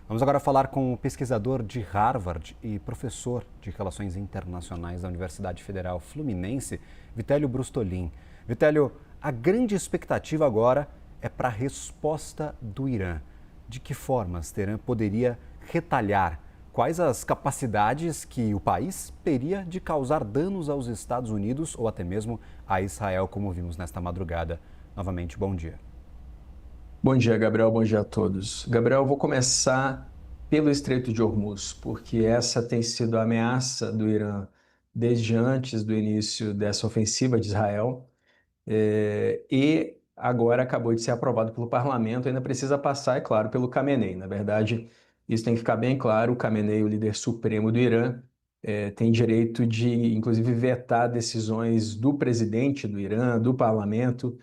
Vamos agora falar com o pesquisador de Harvard e professor de Relações Internacionais da Universidade Federal Fluminense, Vitélio Brustolin. Vitélio, a grande expectativa agora é para a resposta do Irã. De que formas Teherã poderia retalhar? Quais as capacidades que o país teria de causar danos aos Estados Unidos ou até mesmo a Israel, como vimos nesta madrugada? Novamente, bom dia. Bom dia, Gabriel. Bom dia a todos. Gabriel, eu vou começar pelo Estreito de Hormuz, porque essa tem sido a ameaça do Irã desde antes do início dessa ofensiva de Israel. E agora acabou de ser aprovado pelo parlamento, ainda precisa passar, é claro, pelo Khamenei. Na verdade, isso tem que ficar bem claro: o Khamenei, o líder supremo do Irã, tem direito de, inclusive, vetar decisões do presidente do Irã, do parlamento,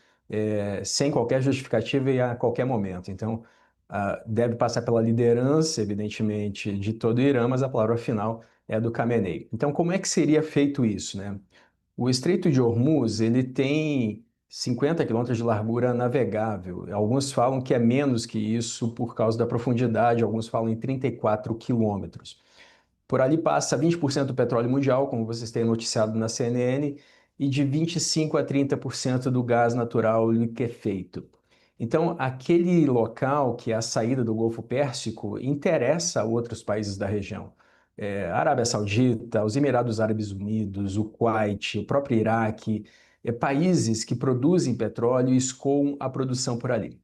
sem qualquer justificativa e a qualquer momento. Então, deve passar pela liderança, evidentemente, de todo o Irã, mas a palavra final é do Khamenei. Então, como é que seria feito isso, né? O Estreito de Hormuz, ele tem 50 quilômetros de largura navegável. Alguns falam que é menos que isso por causa da profundidade, alguns falam em 34 quilômetros. Por ali passa 20% do petróleo mundial, como vocês têm noticiado na CNN, e de 25 a 30% do gás natural liquefeito. Então, aquele local, que é a saída do Golfo Pérsico, interessa a outros países da região. A Arábia Saudita, os Emirados Árabes Unidos, o Kuwait, o próprio Iraque, países que produzem petróleo e escoam a produção por ali.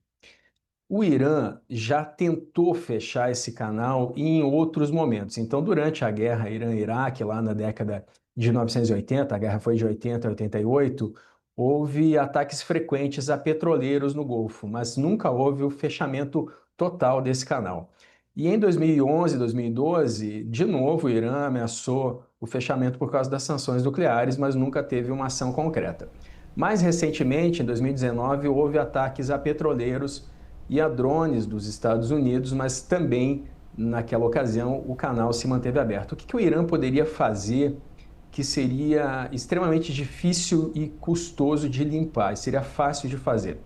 O Irã já tentou fechar esse canal em outros momentos. Então, durante a guerra Irã-Iraque, lá na década de 1980, a guerra foi de 80 a 88, houve ataques frequentes a petroleiros no Golfo, mas nunca houve o fechamento total desse canal. E em 2011, 2012, de novo, o Irã ameaçou o fechamento por causa das sanções nucleares, mas nunca teve uma ação concreta. Mais recentemente, em 2019, houve ataques a petroleiros e a drones dos Estados Unidos, mas também, naquela ocasião, o canal se manteve aberto. O que o Irã poderia fazer que seria extremamente difícil e custoso de limpar, seria fácil de fazer?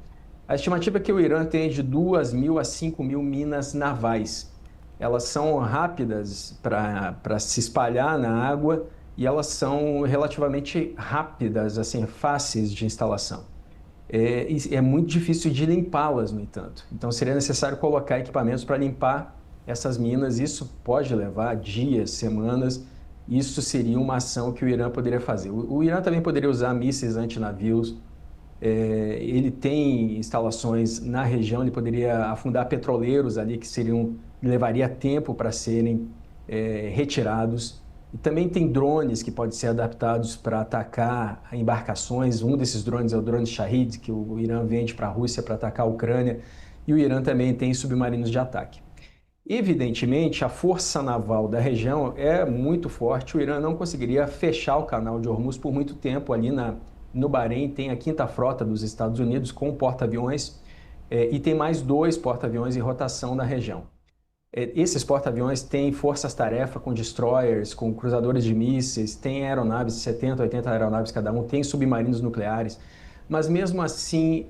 A estimativa é que o Irã tem de 2.000 a 5.000 minas navais. Elas são rápidas para se espalhar na água e elas são relativamente rápidas, assim, fáceis de instalação. É muito difícil de limpá-las, no entanto. Então, seria necessário colocar equipamentos para limpar essas minas. Isso pode levar dias, semanas. Isso seria uma ação que o Irã poderia fazer. O Irã também poderia usar mísseis antinavios. Ele tem instalações na região, ele poderia afundar petroleiros ali que levaria tempo para serem retirados. E também tem drones que podem ser adaptados para atacar embarcações. Um desses drones é o drone Shahid, que o Irã vende para a Rússia para atacar a Ucrânia. E o Irã também tem submarinos de ataque. Evidentemente, a força naval da região é muito forte. O Irã não conseguiria fechar o canal de Hormuz por muito tempo. Ali no Bahrein tem a 5ª Frota dos Estados Unidos com porta-aviões e tem mais 2 porta-aviões em rotação na região. Esses porta-aviões têm forças-tarefa com destroyers, com cruzadores de mísseis, tem aeronaves, 70, 80 aeronaves cada um, tem submarinos nucleares, mas mesmo assim,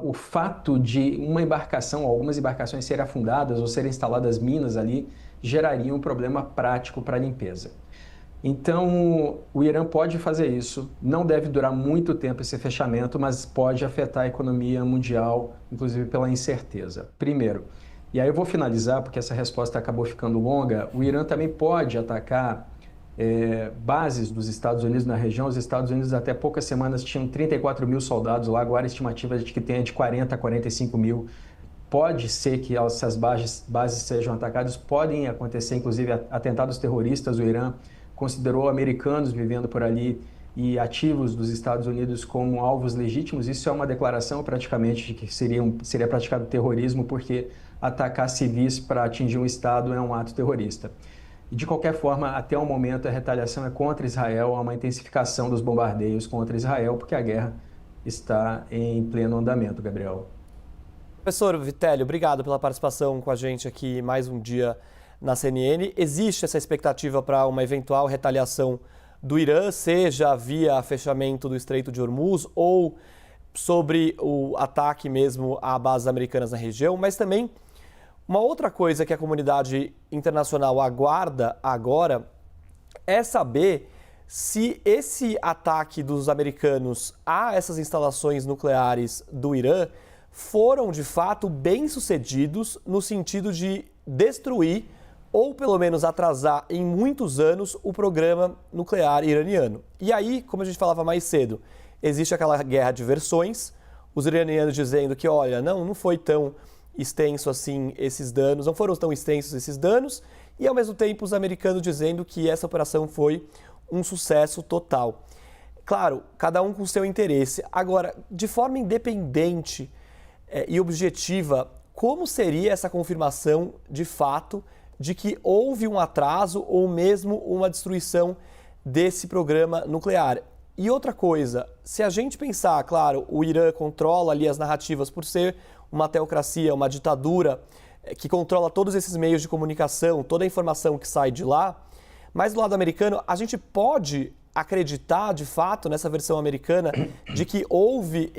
o fato de uma embarcação, algumas embarcações serem afundadas ou serem instaladas minas ali, geraria um problema prático para a limpeza. Então, o Irã pode fazer isso, não deve durar muito tempo esse fechamento, mas pode afetar a economia mundial, inclusive pela incerteza. Primeiro, e aí eu vou finalizar, porque essa resposta acabou ficando longa, o Irã também pode atacar bases dos Estados Unidos na região. Os Estados Unidos até poucas semanas tinham 34.000 soldados lá, agora a estimativa é de que tenha de 40 a 45 mil. Pode ser que essas bases sejam atacadas, podem acontecer inclusive atentados terroristas. O Irã considerou americanos vivendo por ali e ativos dos Estados Unidos como alvos legítimos. Isso é uma declaração praticamente de que seria praticado terrorismo, porque atacar civis para atingir um Estado é um ato terrorista. E de qualquer forma, até o momento, a retaliação é contra Israel, há uma intensificação dos bombardeios contra Israel, porque a guerra está em pleno andamento, Gabriel. Professor Vitélio, obrigado pela participação com a gente aqui mais um dia na CNN. Existe essa expectativa para uma eventual retaliação do Irã, seja via fechamento do Estreito de Hormuz ou sobre o ataque mesmo a bases americanas na região, mas também Uma outra coisa que a comunidade internacional aguarda agora é saber se esse ataque dos americanos a essas instalações nucleares do Irã foram de fato bem-sucedidos no sentido de destruir ou pelo menos atrasar em muitos anos o programa nuclear iraniano. E aí, como a gente falava mais cedo, existe aquela guerra de versões, os iranianos dizendo que, olha, não foi tão extenso assim esses danos, não foram tão extensos esses danos, e ao mesmo tempo os americanos dizendo que essa operação foi um sucesso total. Claro, cada um com seu interesse. Agora, de forma independente e objetiva, como seria essa confirmação de fato de que houve um atraso ou mesmo uma destruição desse programa nuclear? E outra coisa, se a gente pensar, claro, o Irã controla ali as narrativas por ser uma teocracia, uma ditadura que controla todos esses meios de comunicação, toda a informação que sai de lá, mas do lado americano, a gente pode acreditar de fato nessa versão americana de que houve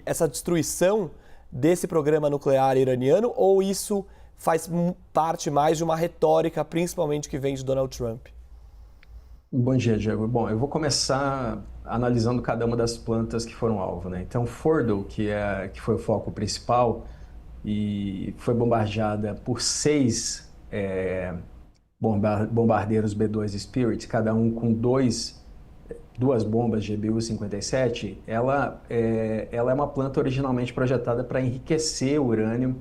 essa destruição desse programa nuclear iraniano, ou isso faz parte mais de uma retórica, principalmente que vem de Donald Trump? Bom dia, Diego. Bom, eu vou começar analisando cada uma das plantas que foram alvo, né? Então, Fordow, que foi o foco principal e foi bombardeada por 6 bombardeiros B-2 Spirit, cada um com duas bombas GBU-57, ela é uma planta originalmente projetada para enriquecer o urânio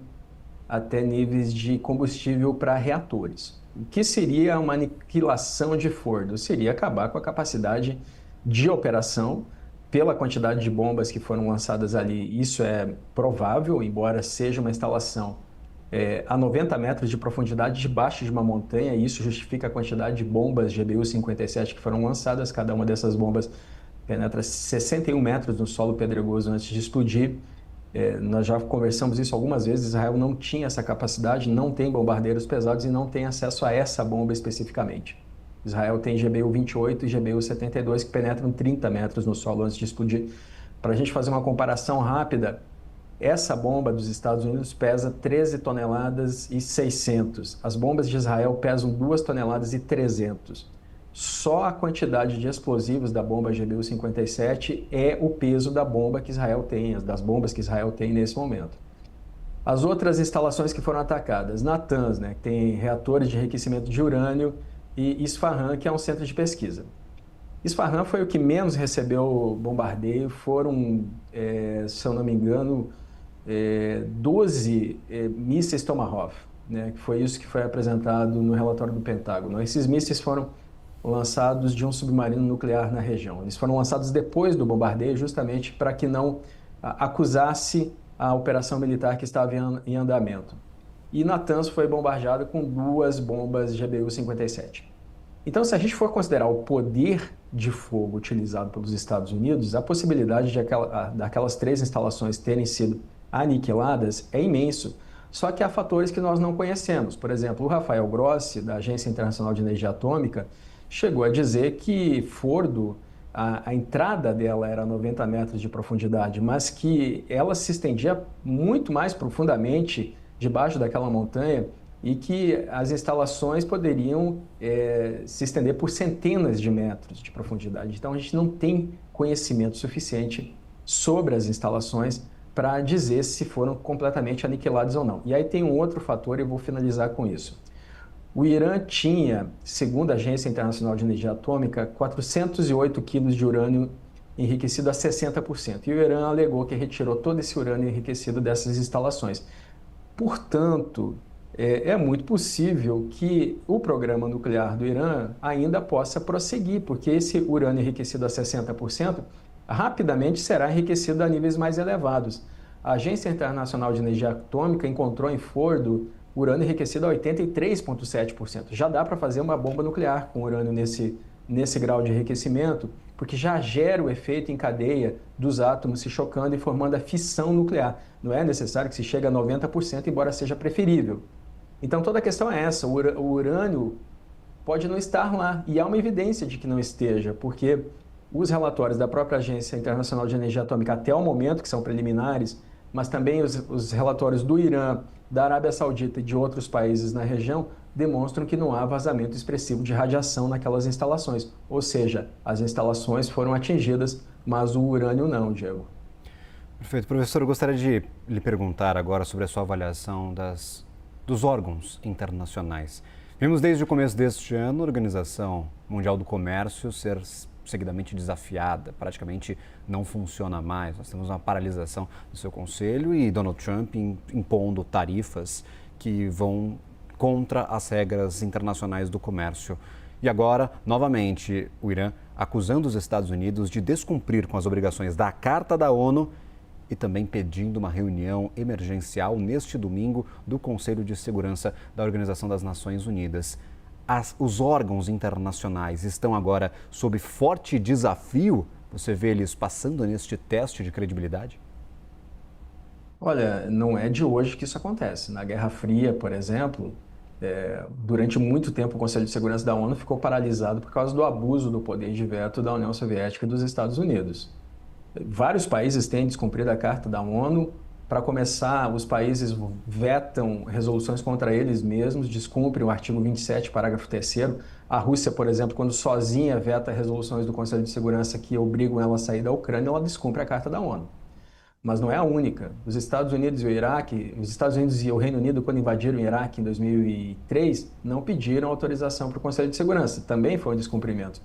até níveis de combustível para reatores. O que seria uma aniquilação de Fordow? Seria acabar com a capacidade de operação pela quantidade de bombas que foram lançadas ali. Isso é provável, embora seja uma instalação a 90 metros de profundidade debaixo de uma montanha, e isso justifica a quantidade de bombas GBU-57 que foram lançadas. Cada uma dessas bombas penetra 61 metros no solo pedregoso antes de explodir. Nós já conversamos isso algumas vezes, Israel não tinha essa capacidade, não tem bombardeiros pesados e não tem acesso a essa bomba especificamente. Israel tem GBU-28 e GBU-72 que penetram 30 metros no solo antes de explodir. Para a gente fazer uma comparação rápida, essa bomba dos Estados Unidos pesa 13 toneladas e 600. As bombas de Israel pesam 2 toneladas e 300. Só a quantidade de explosivos da bomba GBU-57 é o peso da bomba que Israel tem, das bombas que Israel tem nesse momento. As outras instalações que foram atacadas, Natanz, né, que tem reatores de enriquecimento de urânio, e Isfahan, que é um centro de pesquisa. Isfahan foi o que menos recebeu bombardeio, foram, se eu não me engano, 12 mísseis Tomahawk, né, que foi isso que foi apresentado no relatório do Pentágono. Esses mísseis foram lançados de um submarino nuclear na região. Eles foram lançados depois do bombardeio, justamente para que não acusasse a operação militar que estava em andamento. E Natanz foi bombardeado com 2 bombas GBU-57. Então, se a gente for considerar o poder de fogo utilizado pelos Estados Unidos, a possibilidade daquelas 3 instalações terem sido aniquiladas é imenso. Só que há fatores que nós não conhecemos. Por exemplo, o Rafael Grossi, da Agência Internacional de Energia Atômica, chegou a dizer que Fordow, a entrada dela era 90 metros de profundidade, mas que ela se estendia muito mais profundamente debaixo daquela montanha e que as instalações poderiam se estender por centenas de metros de profundidade. Então, a gente não tem conhecimento suficiente sobre as instalações para dizer se foram completamente aniquiladas ou não. E aí tem um outro fator e eu vou finalizar com isso. O Irã tinha, segundo a Agência Internacional de Energia Atômica, 408 quilos de urânio enriquecido a 60%. E o Irã alegou que retirou todo esse urânio enriquecido dessas instalações. Portanto, é muito possível que o programa nuclear do Irã ainda possa prosseguir, porque esse urânio enriquecido a 60% rapidamente será enriquecido a níveis mais elevados. A Agência Internacional de Energia Atômica encontrou em Fordow urânio enriquecido a 83,7%. Já dá para fazer uma bomba nuclear com urânio nesse grau de enriquecimento, porque já gera o efeito em cadeia dos átomos se chocando e formando a fissão nuclear. Não é necessário que se chegue a 90%, embora seja preferível. Então toda a questão é essa, o urânio pode não estar lá, e há uma evidência de que não esteja, porque os relatórios da própria Agência Internacional de Energia Atômica até o momento, que são preliminares, mas também os relatórios do Irã, da Arábia Saudita e de outros países na região demonstram que não há vazamento expressivo de radiação naquelas instalações. Ou seja, as instalações foram atingidas, mas o urânio não, Diego. Perfeito. Professor, eu gostaria de lhe perguntar agora sobre a sua avaliação dos órgãos internacionais. Vimos desde o começo deste ano a Organização Mundial do Comércio ser seguidamente desafiada, praticamente não funciona mais. Nós temos uma paralisação do seu conselho e Donald Trump impondo tarifas que vão contra as regras internacionais do comércio. E agora, novamente, o Irã acusando os Estados Unidos de descumprir com as obrigações da Carta da ONU e também pedindo uma reunião emergencial neste domingo do Conselho de Segurança da Organização das Nações Unidas. Os órgãos internacionais estão agora sob forte desafio? Você vê eles passando neste teste de credibilidade? Olha, não é de hoje que isso acontece. Na Guerra Fria, por exemplo, durante muito tempo o Conselho de Segurança da ONU ficou paralisado por causa do abuso do poder de veto da União Soviética e dos Estados Unidos. Vários países têm descumprido a Carta da ONU. Para começar, os países vetam resoluções contra eles mesmos, descumprem o artigo 27, parágrafo 3º. A Rússia, por exemplo, quando sozinha veta resoluções do Conselho de Segurança que obrigam ela a sair da Ucrânia, ela descumpre a Carta da ONU. Mas não é a única. Os Estados Unidos e o Iraque, os Estados Unidos e o Reino Unido, quando invadiram o Iraque em 2003, não pediram autorização para o Conselho de Segurança. Também foi um descumprimento.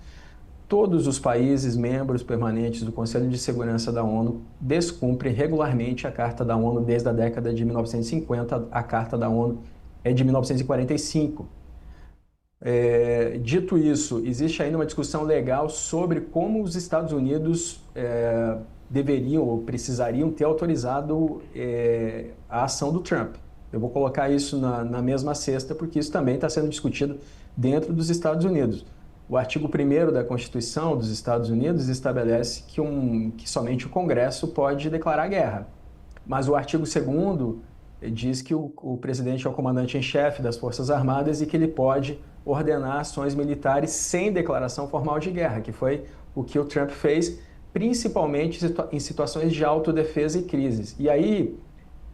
Todos os países membros permanentes do Conselho de Segurança da ONU descumprem regularmente a Carta da ONU desde a década de 1950. A Carta da ONU é de 1945. Dito isso, existe ainda uma discussão legal sobre como os Estados Unidos deveriam ou precisariam ter autorizado a ação do Trump. Eu vou colocar isso na mesma cesta, porque isso também está sendo discutido dentro dos Estados Unidos. O artigo 1º da Constituição dos Estados Unidos estabelece que somente o Congresso pode declarar guerra. Mas o artigo 2º diz que o presidente é o comandante em chefe das Forças Armadas e que ele pode ordenar ações militares sem declaração formal de guerra, que foi o que o Trump fez, principalmente em situações de autodefesa e crises. E aí,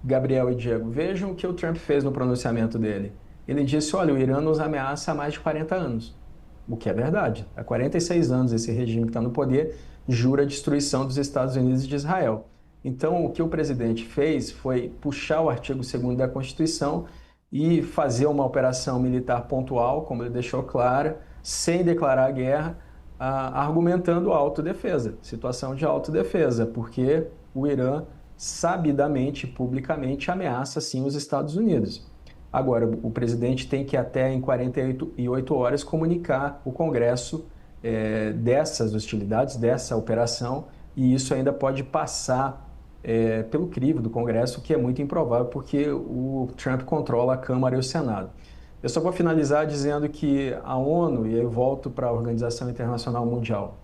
Gabriel e Diego, vejam o que o Trump fez no pronunciamento dele. Ele disse, olha, o Irã nos ameaça há mais de 40 anos. O que é verdade. Há 46 anos esse regime que está no poder jura a destruição dos Estados Unidos e de Israel. Então, o que o presidente fez foi puxar o artigo 2º da Constituição e fazer uma operação militar pontual, como ele deixou clara, sem declarar guerra, argumentando autodefesa, situação de autodefesa, porque o Irã sabidamente, publicamente, ameaça sim os Estados Unidos. Agora, o presidente tem que até em 48 horas comunicar o Congresso dessas hostilidades, dessa operação, e isso ainda pode passar pelo crivo do Congresso, que é muito improvável, porque o Trump controla a Câmara e o Senado. Eu só vou finalizar dizendo que a ONU, e aí eu volto para a Organização Internacional Mundial,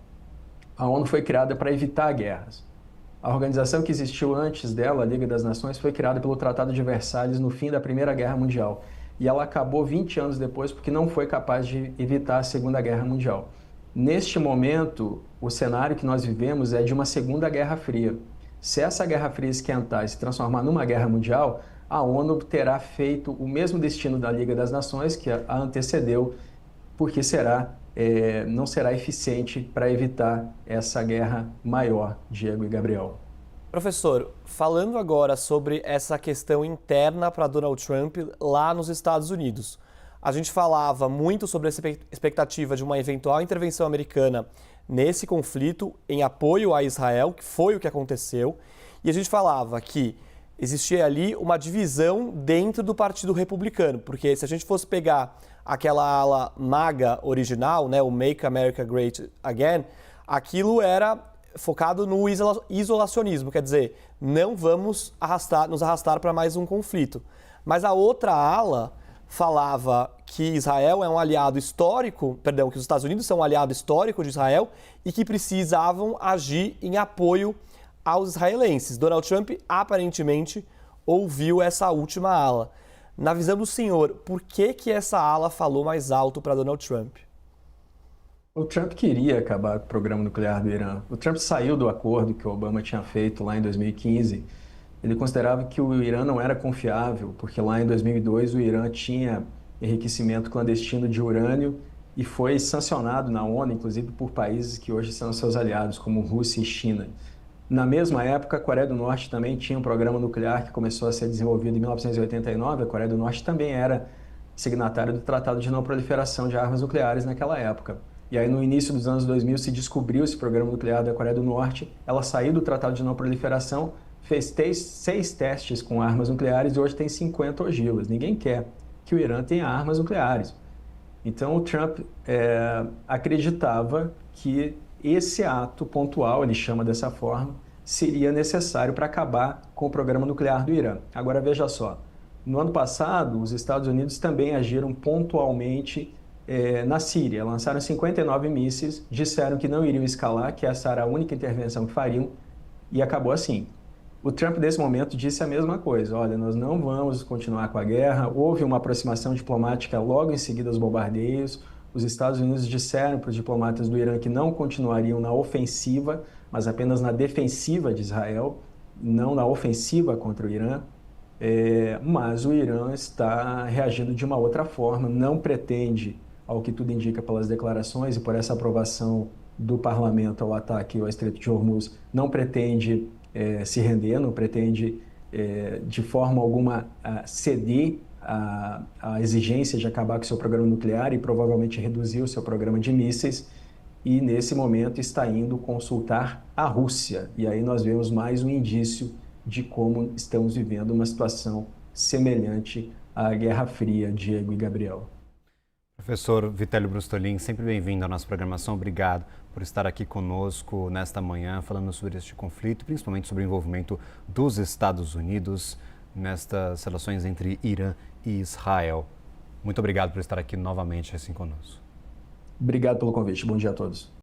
a ONU foi criada para evitar guerras. A organização que existiu antes dela, a Liga das Nações, foi criada pelo Tratado de Versalhes no fim da Primeira Guerra Mundial. E ela acabou 20 anos depois porque não foi capaz de evitar a Segunda Guerra Mundial. Neste momento, o cenário que nós vivemos é de uma Segunda Guerra Fria. Se essa Guerra Fria esquentar e se transformar numa guerra mundial, a ONU terá feito o mesmo destino da Liga das Nações, que a antecedeu, porque não será eficiente para evitar essa guerra maior, Diego e Gabriel. Professor, falando agora sobre essa questão interna para Donald Trump lá nos Estados Unidos. A gente falava muito sobre essa expectativa de uma eventual intervenção americana nesse conflito em apoio a Israel, que foi o que aconteceu, e a gente falava que existia ali uma divisão dentro do Partido Republicano, porque se a gente fosse pegar aquela ala MAGA original, né, o Make America Great Again, aquilo era focado no isolacionismo, quer dizer, não vamos nos arrastar para mais um conflito. Mas a outra ala falava que Israel é um aliado histórico, que os Estados Unidos são um aliado histórico de Israel e que precisavam agir em apoio aos israelenses. Donald Trump aparentemente ouviu essa última ala. Na visão do senhor, por que essa ala falou mais alto para Donald Trump? O Trump queria acabar com o programa nuclear do Irã. O Trump saiu do acordo que o Obama tinha feito lá em 2015 ele considerava que o Irã não era confiável, porque lá em 2002 o Irã tinha enriquecimento clandestino de urânio e foi sancionado na ONU, inclusive por países que hoje são seus aliados, como Rússia e China. Na mesma época, a Coreia do Norte também tinha um programa nuclear que começou a ser desenvolvido em 1989. A Coreia do Norte também era signatária do Tratado de Não Proliferação de Armas Nucleares naquela época. E aí, no início dos anos 2000, se descobriu esse programa nuclear da Coreia do Norte. Ela saiu do Tratado de Não Proliferação, fez 6 testes com armas nucleares e hoje tem 50 ogivas. Ninguém quer que o Irã tenha armas nucleares. Então, o Trump acreditava que esse ato pontual, ele chama dessa forma, seria necessário para acabar com o programa nuclear do Irã. Agora, veja só, no ano passado, os Estados Unidos também agiram pontualmente na Síria. Lançaram 59 mísseis, disseram que não iriam escalar, que essa era a única intervenção que fariam, e acabou assim. O Trump, nesse momento, disse a mesma coisa. Olha, nós não vamos continuar com a guerra. Houve uma aproximação diplomática logo em seguida aos bombardeios. Os Estados Unidos disseram para os diplomatas do Irã que não continuariam na ofensiva, mas apenas na defensiva de Israel, não na ofensiva contra o Irã. Mas o Irã está reagindo de uma outra forma, não pretende, ao que tudo indica pelas declarações e por essa aprovação do parlamento ao ataque ao Estreito de Hormuz, não pretende se render, não pretende de forma alguma ceder à exigência de acabar com o seu programa nuclear e provavelmente reduzir o seu programa de mísseis, e nesse momento está indo consultar a Rússia. E aí nós vemos mais um indício de como estamos vivendo uma situação semelhante à Guerra Fria, Diego e Gabriel. Professor Vitélio Brustolin, sempre bem-vindo à nossa programação. Obrigado por estar aqui conosco nesta manhã, falando sobre este conflito, principalmente sobre o envolvimento dos Estados Unidos nestas relações entre Irã e Israel. Muito obrigado por estar aqui novamente assim conosco. Obrigado pelo convite. Bom dia a todos.